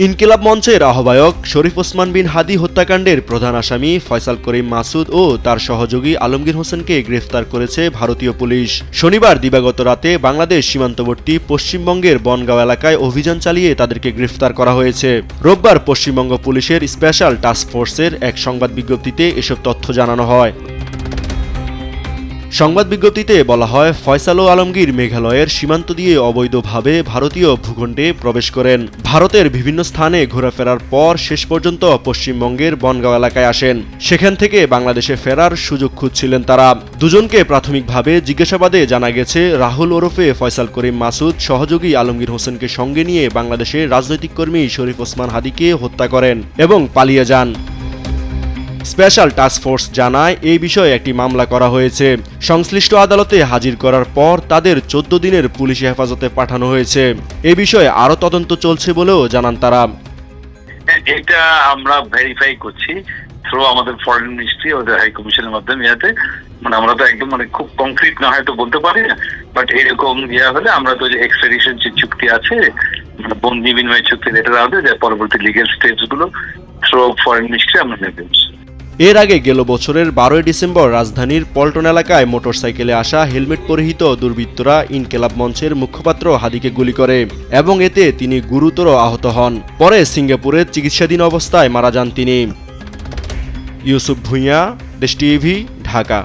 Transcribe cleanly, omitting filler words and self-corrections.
ইনকিলাব মঞ্চের আহ্বায়ক শরীফ ওসমান বিন হাদি হত্যাকাণ্ডের প্রধান আসামি ফয়সাল করিম মাসুদ ও তার সহযোগী আলমগীর হোসেনকে গ্রেফতার করেছে ভারতীয় পুলিশ। শনিবার দিবাগত রাতে বাংলাদেশ সীমান্তবর্তী পশ্চিমবঙ্গের বনগাঁও এলাকায় অভিযান চালিয়ে তাদেরকে গ্রেফতার করা হয়েছে। রোববার পশ্চিমবঙ্গ পুলিশের স্পেশাল টাস্ক ফোর্সের এক সংবাদ বিজ্ঞপ্তিতে এসব তথ্য জানানো হয়। সংবাদ বিজ্ঞপ্তিতে বলা হয়, ফয়সাল ও আলমগীর মেঘালয়ের সীমান্ত দিয়ে অবৈধভাবে ভারতীয় ভূখণ্ডে প্রবেশ করেন। ভারতের বিভিন্ন স্থানে ঘোরাফেরার পর শেষ পর্যন্ত পশ্চিমবঙ্গের বনগাঁও এলাকায় আসেন। সেখান থেকে বাংলাদেশে ফেরার সুযোগ খুঁজছিলেন তারা। দুজনকে প্রাথমিকভাবে জিজ্ঞাসাবাদে জানা গেছে, রাহুল ওরফে ফয়সাল করিম মাসুদ সহযোগী আলমগীর হোসেনকে সঙ্গে নিয়ে বাংলাদেশের রাজনৈতিক কর্মী শরীফ ওসমান হাদিকে হত্যা করেন এবং পালিয়ে যান। স্পেশাল টাস্ক ফোর্স জানায়, এই বিষয়ে একটি মামলা করা হয়েছে। সংশ্লিষ্ট আদালতে হাজির করার পর তাদের 14 দিনের পুলিশি হেফাজতে পাঠানো হয়েছে। এ বিষয়ে আরও তদন্ত চলছে বলেও জানান তারা। এটা আমরা ভেরিফাই করছি থ্রু আমাদের ফরেন মিনিস্ট্রি ওদের হাই কমিশনের মাধ্যমে। আমরা তো একদম খুব কংক্রিট না হয়তো বলতে পারি না, বাট এরকম হলে আমরা তো যে এক্সট্রাডিশন যে চুক্তি আছে, বন্দি বিনিময় চুক্তি, এটা হবে যে পরবর্তী লিগ্যাল স্টেপস গুলো থ্রু ফরেন মিনিস্ট্রি আমরা নেবে। এর আগে গেল বছরের 12 ডিসেম্বর রাজধানীর পল্টন এলাকায় মোটরসাইকেলে আসা হেলমেট পরিহিত দুর্বৃত্তরা ইনকিলাব মঞ্চের মুখপাত্র হাদিকে গুলি করে এবং এতে তিনি গুরুতর আহত হন। পরে সিঙ্গাপুরে চিকিৎসাধীন অবস্থায় মারা যান তিনি। ইউসুফ ভুঁইয়া, দেশ টিভি, ঢাকা।